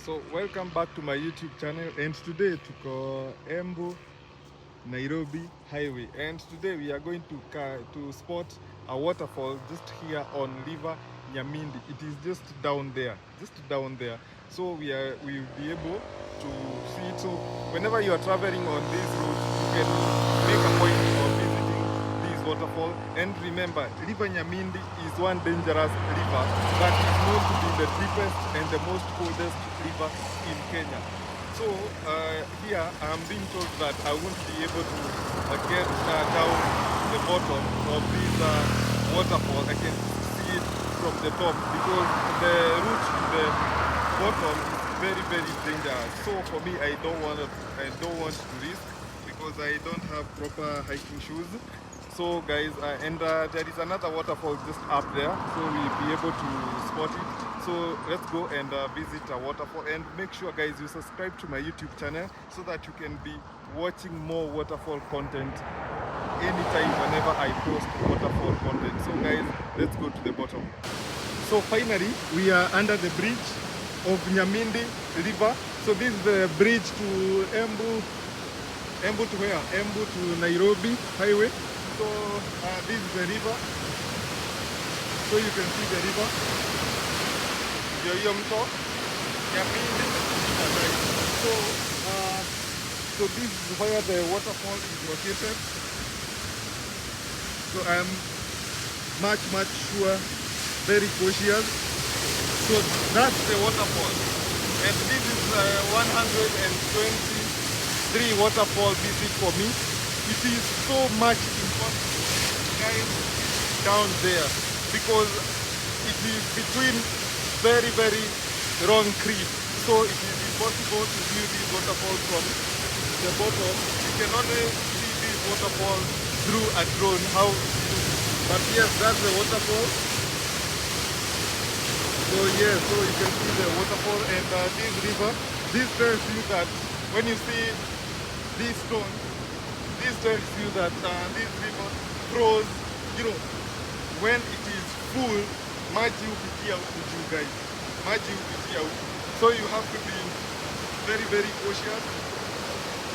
So welcome back to my YouTube channel, and today tuko Embu Nairobi highway, and today we are going to spot a waterfall just here on river Nyamindi. It is just down there, so we will be able to see it. So whenever you are traveling on this route, you can make a point of visiting this waterfall. And remember, river Nyamindi is one dangerous river that is known to be the deepest and the most coldest river in Kenya. So here I'm being told that I won't be able to get down the bottom of this waterfall. I can see it from the top because the route to the bottom is very, very dangerous. So for me, I don't want to risk because I don't have proper hiking shoes. So guys, there is another waterfall just up there, so we'll be able to spot it. So let's go and visit a waterfall, and make sure guys you subscribe to my YouTube channel so that you can be watching more waterfall content anytime whenever I post waterfall content. So guys, let's go to the bottom. So finally we are under the bridge of Nyamindi river. So this is the bridge to Embu to where? Embu to Nairobi highway. So this is the river. So you can see the river. Yoyomto, Nyamindi. So this is where the waterfall is located. So I am much sure, very cautious. So that's the waterfall, and this is 123 waterfall visit for me. It is so much important, guys, down there because it is between very wrong creek. So it is impossible to view this waterfall from the bottom. You can only see this waterfall through a drone, how it looks. But yes, that's the waterfall. So yeah, so you can see the waterfall, and this river, this tells you that when you see these stones, this tells you that this river flows, when it is full, maji hupitia huku juu guys. Maji hupitia huku. So you have to be very cautious,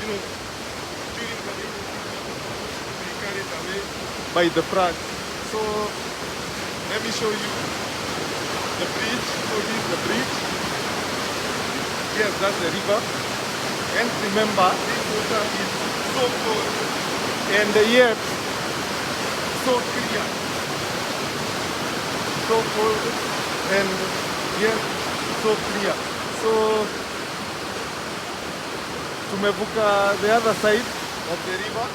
during the rainy season, to be carried away by the flood. So let me show you the bridge. So this is the bridge. Yes, that's the river. And remember, this water is so cold and yet so clear. So cold and yet so clear. So tumevuka the other side of the river,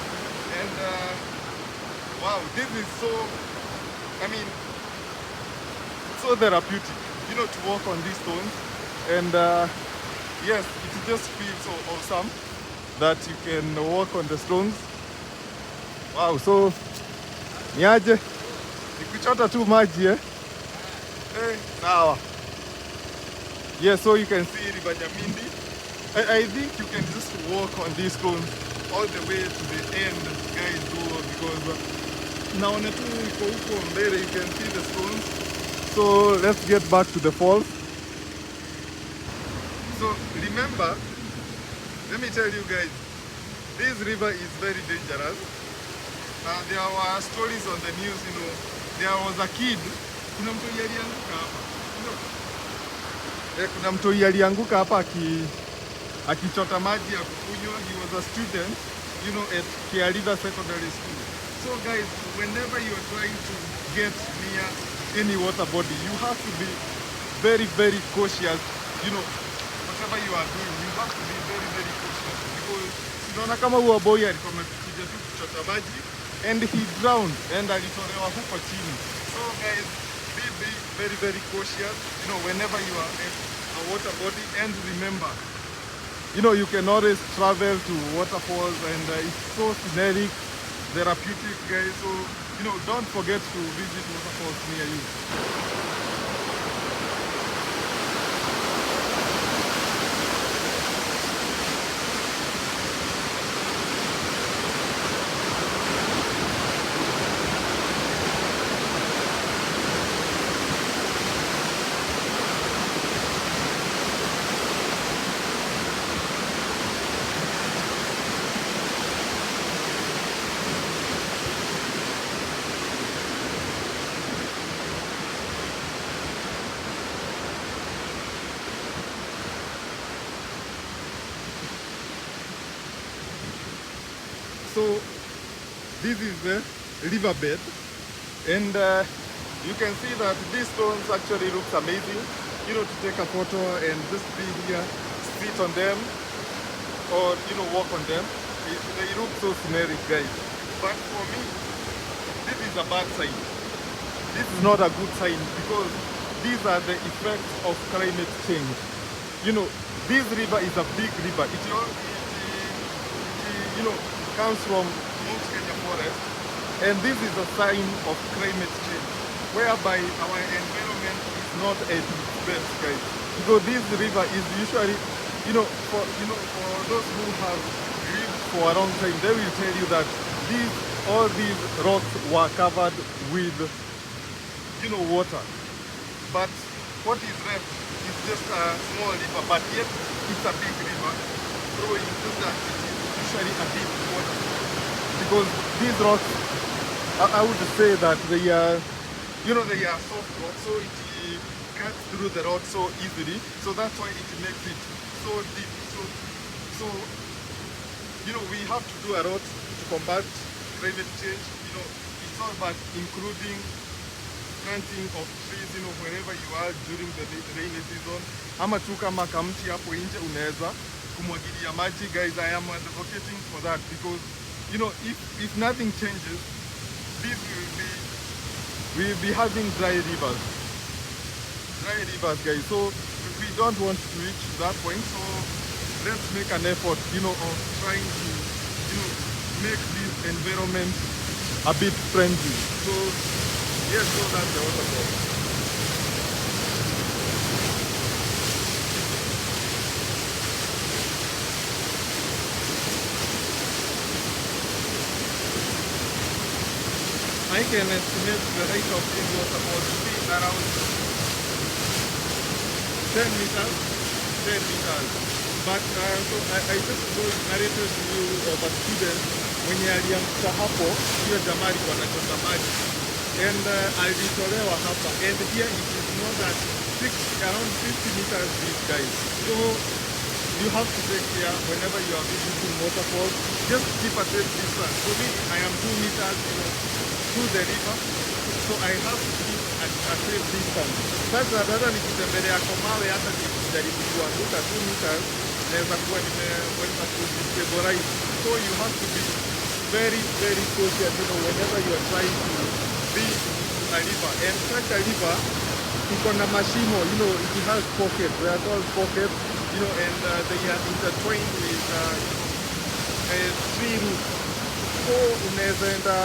and wow, this is so, so therapeutic, to walk on these stones. And yes, it just feels so awesome that you can walk on the stones. Wow, so niaje nikuchota tu maji sawa. Yes, so you can see river Nyamindi. I think you can just walk on these stones all the way to the end, guys, because naona tu iko huko mbele, you can see the stones. So let's get back to the falls. So remember, let me tell you guys, this river is very dangerous. There were stories on the news, there was a kid, kuna mtoi alianguka hapa. Kuna mtoi alianguka hapa akichota maji ya kukunywa. He was a student, at Kiariva Secondary School. So guys, whenever you are trying to get near any water body, you have to be very cautious. Whatever you are doing, you have to be very cautious, because unaona kama huo boy alikuwa amekuja tu kuchota maji and he drowned and alitolewa huko chini. So guys, be very cautious, whenever you are at a water body. And remember, you can always travel to waterfalls, and it's so scenic, therapeutic, guys. So don't forget to visit waterfalls near you. So this is the riverbed, and you can see that these stones actually looks amazing, to take a photo and just be here, sit on them, or walk on them. They look so scenic, guys. But for me, this is a bad sign. This is not a good sign, because these are the effects of climate change. This river is a big river. It comes from Mount Kenya forest, and this is a sign of climate change, whereby our environment is not at its best, guys. Because this river is usually, for those who have lived for a long time, they will tell you that all these rocks were covered with, water. But what is left is just a small river, but yet it's a big river, flowing just that it is usually a deep water. Because these rocks, I would say that they are, they are soft rocks, so it cuts through the rock so easily. So that's why it makes it so deep. So we have to do a lot to combat climate change. It's all about including planting of trees, wherever you are during the rainy season. Ama tu kama kamti hapo nje unaweza kumwagilia maji. Guys, I am advocating for that, because if nothing changes, we'll be having dry rivers, guys. So we don't want to reach that point. So let's make an effort, of trying to, make this environment a bit friendly. So yes, so that's the waterfall. I can estimate the height of this waterfall to be around 10 meters. But so I just narrated to you of a student mwenye alianguka hapo, hiyo jamaa alikuwa anachota maji, and alitolewa hapa, and here it is more than around 50 meters deep, guys. So you have to take care whenever you are visiting waterfalls. Just keep a safe distance. For me, I am 2 meters, to the river, so I have to keep a safe distance. Sasa dada nikitembelea kwa mawe, hata nikijaribu kuanguka 2 meters, naweza kuwa nimeweza kudestabilize. So you have to be very, very cautious, whenever you are trying to be a river. And such a river, iko na mashimo, it has pockets. They are called pockets, and they are intertwined with tree roots. So unaweza enda,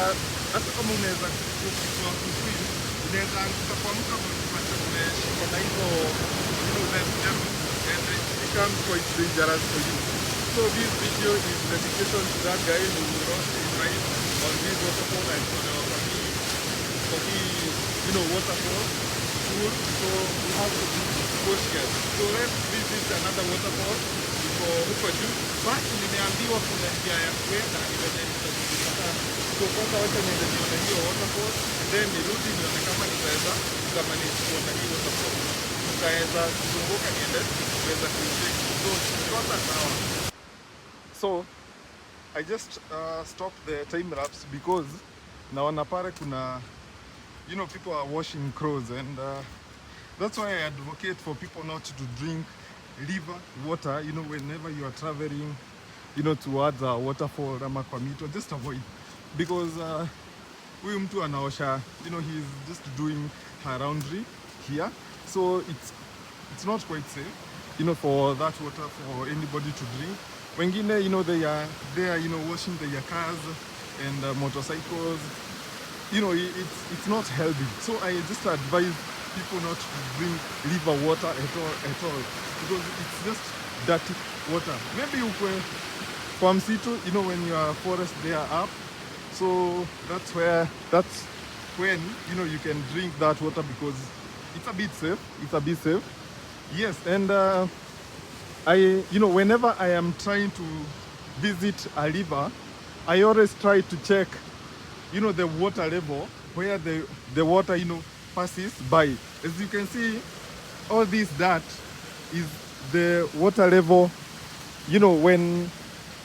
hata kama unaweza kukua kuswim, unaweza anguka kwa mto unapata umeshikwa na hizo, them, and it becomes quite dangerous for you. So this video is dedication to that guy who lost his life on this waterfall, and for the waterfall tour. So we have to be cautious. So let's visit another waterfall before huko juu. Basi nimeambiwa kuna njia ya kwenda nimeenda. So kwanza wacha niende nione hiyo waterfall, then nirudi nione kama nitaweza kuona hii waterfall. Nitaweza kuzunguka niende kuweza kuicheki. So tukiona sawa. So I just stopped the time lapse because naona pale kuna, people are washing clothes, and that's why I advocate for people not to drink river water, whenever you are traveling, towards a waterfall ama kwa mito. Just avoid, because huyu mtu anaosha, he's just doing her laundry here, so it's not quite safe, for that water for anybody to drink. Wengine, they are there, washing their cars and motorcycles. It's not healthy. So I just advise people not to drink river water at all, because it's just dirty water. Maybe kwa msitu, when your forest they are up, so that's when you can drink that water, because it's a bit safe. Yes, and whenever I am trying to visit a river, I always try to check the water level, where the water passes by. As you can see, all this dirt is the water level when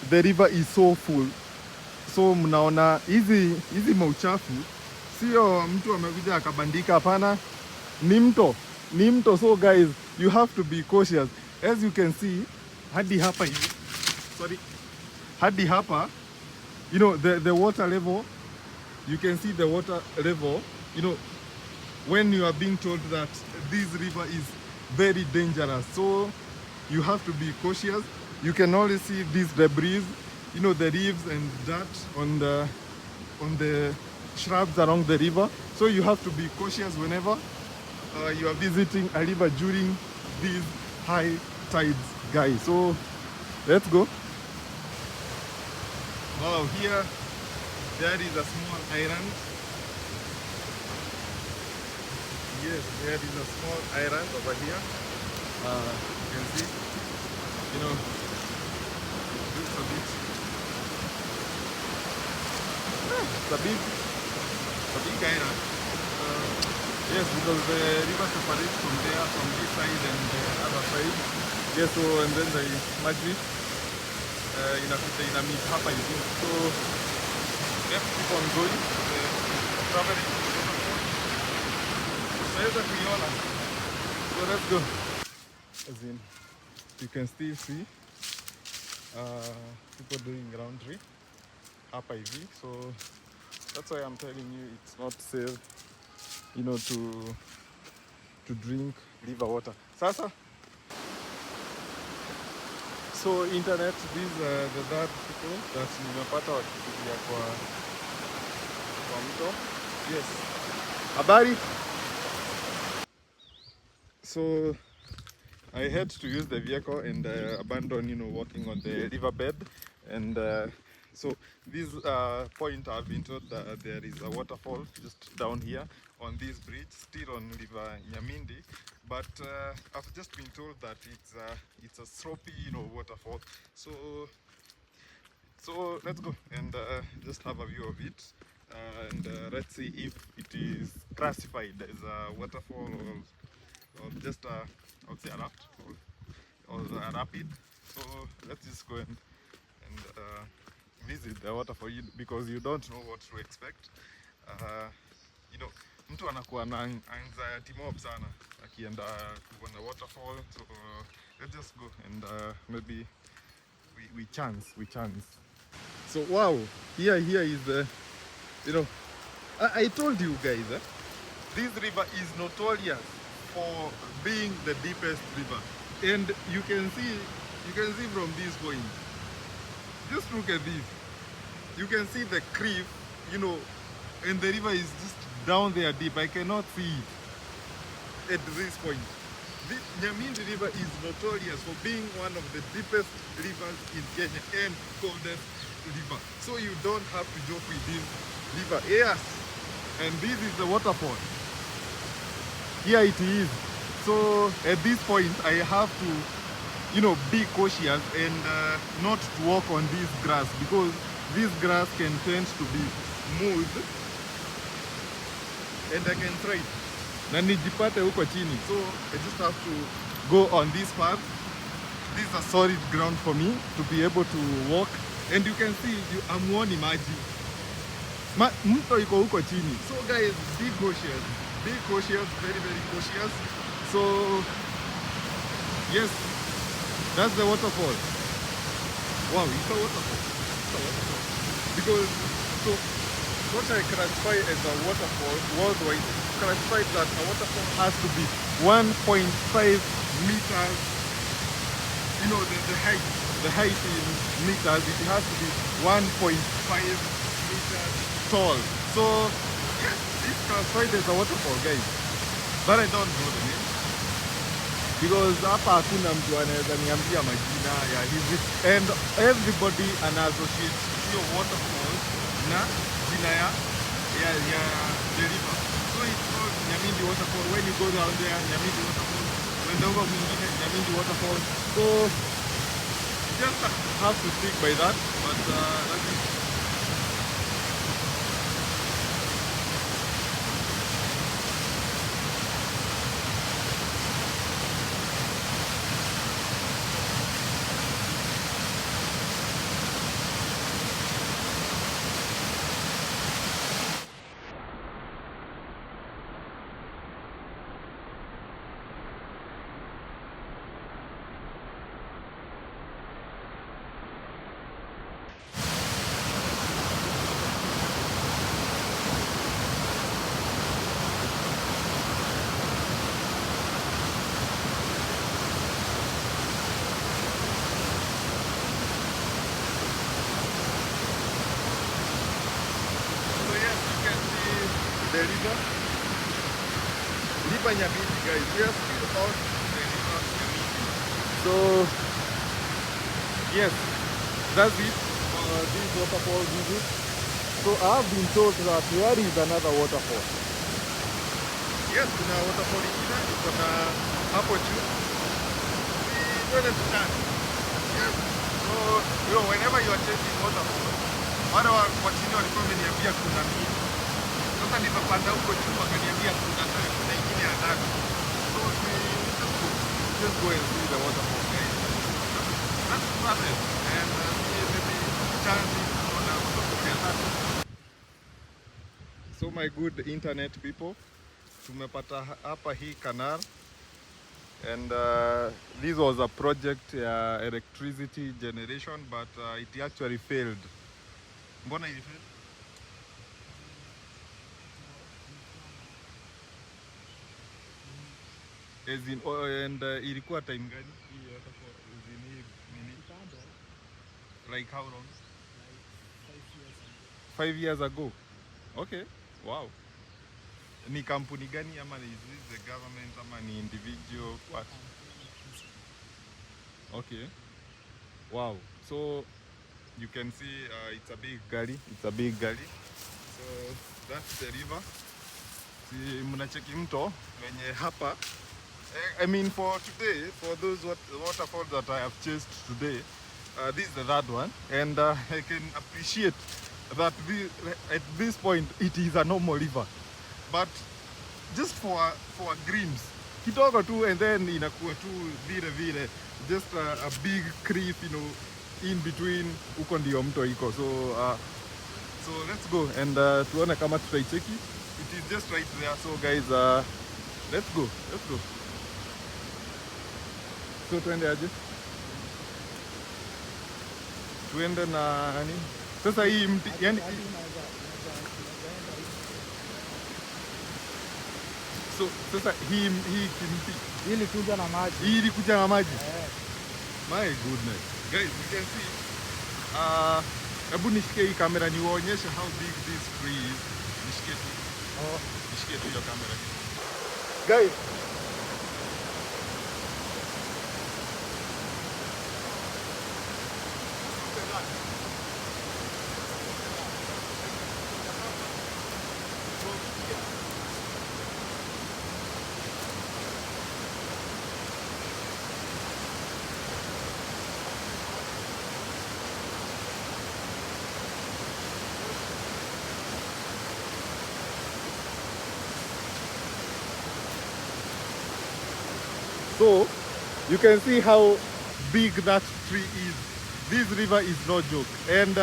the river is so full. So mnaona hizi mauchafu sio mtu amekuja akabandika, hapana, ni mto. So guys, you have to be cautious. As you can see, hadi hapa hivi, sorry, hadi hapa, you know, the water level, you can see the water level, you know, when you are being told that this river is very dangerous. So you have to be cautious. You can only see these debris, you know, the leaves and dirt on the shrubs along the river. So you have to be cautious whenever you are visiting a river during these high tides, guys. So let's go. Wow, here there is a small island. Yes, there is a small island over here. You can see, you know, it's a bit. It's a big island. Yes, because the river separates from there, from this side and the other side. Yes, so and then the Madrid in a meet hapa hivi. So let's keep on going. Traveling. So let's go. As in, you can still see people doing laundry hapa hivi. So that's why I'm telling you it's not safe, you know, to drink river water. Sasa, so internet, these the third people that nimepata wakipitia kwa mto. Yes. Habari. So I had to use the vehicle and abandon, you know, walking on the riverbed. And so this point I've been told that there is a waterfall just down here on this bridge, still on River Nyamindi. But I've just been told that it's a sloppy, you know, waterfall. So let's go and just have a view of it. And let's see if it is classified as a waterfall or just I would say a raft or a rapid. So let's just go and visit the waterfall because you don't know what to expect. You know, mtu anakuwa na anxiety mob sana akienda kuona waterfall. So let's just go and maybe we chance. So wow, here is the, you know, I told you guys, this river is notorious for being the deepest river, and you can see from this point. Just look at this. You can see the cliff, you know, and the river is just down there deep. I cannot see it at this point. The Nyamindi River is notorious for being one of the deepest rivers in Kenya and coldest river. So you don't have to joke with this river. Yes, and this is the waterfall. Here it is. So at this point I have to, you know, be cautious and not to walk on this grass because this grass can tend to be smooth and I can try na nijipate huko chini. So I just have to go on this path. This is a solid ground for me to be able to walk, and you can see amuoni maji, mto iko huko chini. So guys, be cautious, very very cautious. So yes, that's the waterfall. Wow, it's a waterfall. Because so what I classify as a waterfall worldwide classified that a waterfall has to be 1.5 meters, you know, the height in meters, it has to be 1.5 meters tall. So yes, it's classified as a waterfall, guys, but I don't know the name because hapa hakuna mtu anaweza niambia majina ya hizi, and everybody associate your waterfall na jina ya the river. So it's called Nyamindi waterfall. When you go down there, Nyamindi waterfall. When dogo mwingine Nyamindi waterfall. So just have to stick by that. But that's it. the river. River Nyamindi, guys. We are still on the river Nyamindi. So, yes, that's it for this waterfall visit. So I have been told that where is another waterfall? Yes, kuna waterfall ingine iko na hapo juu. Twende tutani. Yes. So, whenever you are chasing waterfall, wale wa chini walikuwa wameniambia kuna miti. Sasa nimepanda huko juu wakaniambia kuna ingine ya ndani. So we just go and see the waterfall, guys. That's about it. And see maybe chance on the waterfall. So my good internet people, tumepata hapa hii canal. And this was a project electricity generation, but it actually failed. Mbona it failed? As in, and ilikuwa time gani? Like how long? Like 5 years ago. Okay. Wow. Ni kampuni gani ama is this the government ama ni individual? What? Okay. Wow. So you can see it's a big gully. It's a big gully. So that's the river. Si mnacheki mto wenye hapa. I mean for today, for those waterfalls that I have chased today, this is the third one, and I can appreciate that at this point it is a normal river, but just for a glimpse kidogo tu, and then inakuwa tu vile just a big cliff, in between huko ndio mto iko. So let's go and tuone kama tutaicheki. It is just right there. So guys, let's go. So tuende aje? Tuende na nani? Sasa hii mti yani so sasa hii kimti ilikuja na maji. Hii ilikuja na maji. My goodness. Guys, you can see hebu nishike hii kamera niwaonyeshe how big this tree is. Nishike tu. Nishike tu hiyo kamera. Guys, so you can see how big that tree is. This river is no joke, and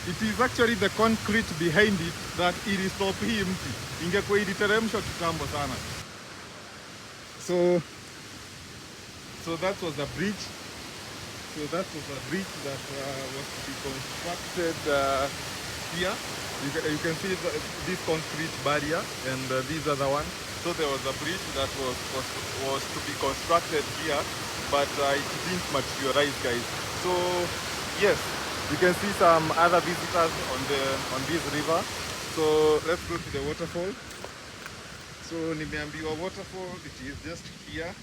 it is actually the concrete behind it that ilistop hii mti. Ingekuwa iliteremshwa kitambo sana. So that was a bridge. So that was a bridge that was to be constructed here. You can see this concrete barrier, and these are the ones. So there was a bridge that was to be constructed here, but it didn't materialize, guys. So yes, you can see some other visitors on this river. So let's go to the waterfall. So nimeambiwa waterfall, it is just here.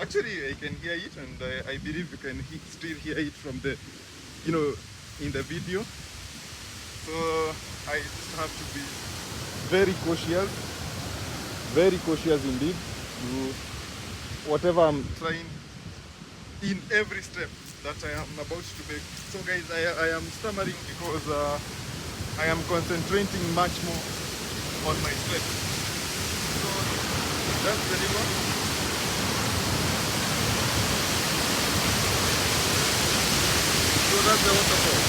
Actually, I can hear it, and I believe you can still hear it from the, in the video. So I just have to be very cautious indeed to whatever I'm trying in every step that I am about to make. So guys, I am stammering because I am concentrating much more on my steps. So that's the river. So that's the waterfall.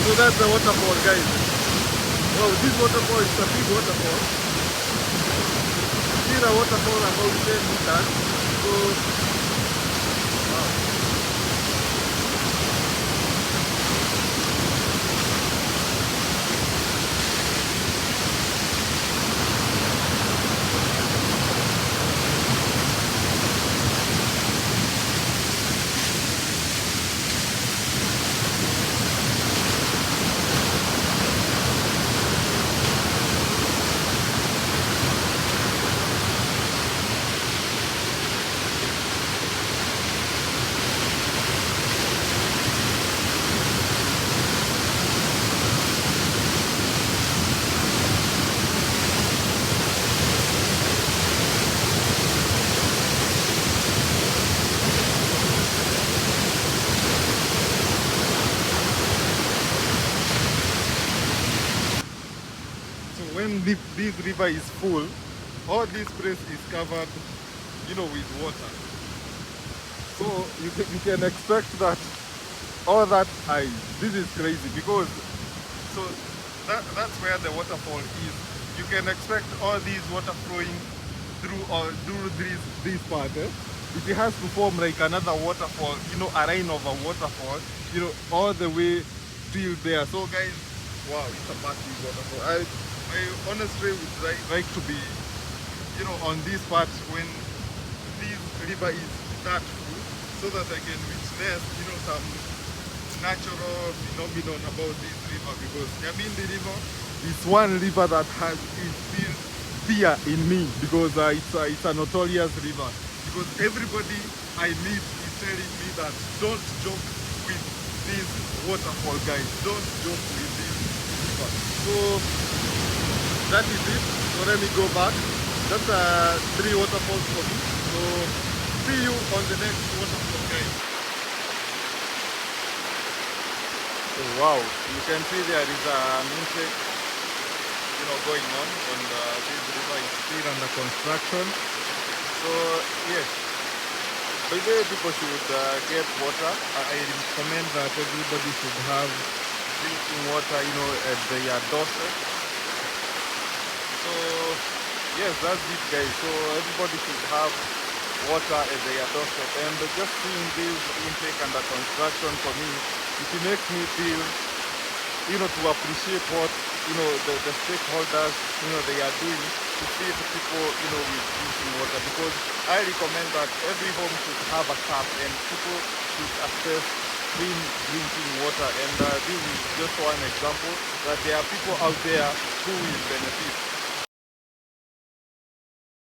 So that's the waterfall, guys. Wow, this waterfall is a big waterfall. This is a waterfall about 10 meters. So, wow. when this river is full, all this place is covered, with water. So you can expect that all that high. This is crazy because so that's where the waterfall is. You can expect all these water flowing through this part. It has to form like another waterfall, a line of a waterfall, all the way till there. So guys, wow, it's a massive waterfall. I honestly would like to be, on this part when this river is that full, so that I can witness, some natural phenomenon about this river, because Nyamindi River is one river that has instilled fear in me, because it's a notorious river. Because everybody I meet is telling me that don't joke with this waterfall, guys. Don't joke with this river. So that is it. So let me go back. That's 3 waterfalls for me. So see you on the next waterfall, guys. So wow, you can see there is an intake, going on, and this river is still under construction. So yes, by the way, people should get water. I recommend that everybody should have drinking water, at their doorstep. So yes, that's it, guys. So everybody should have water at their doorstep. And just seeing this intake under construction, for me, it makes me feel, to appreciate what, the stakeholders, they are doing to feed people, with drinking water. Because I recommend that every home should have a tap and people should access clean drinking water. And this is just one example that there are people out there who will benefit.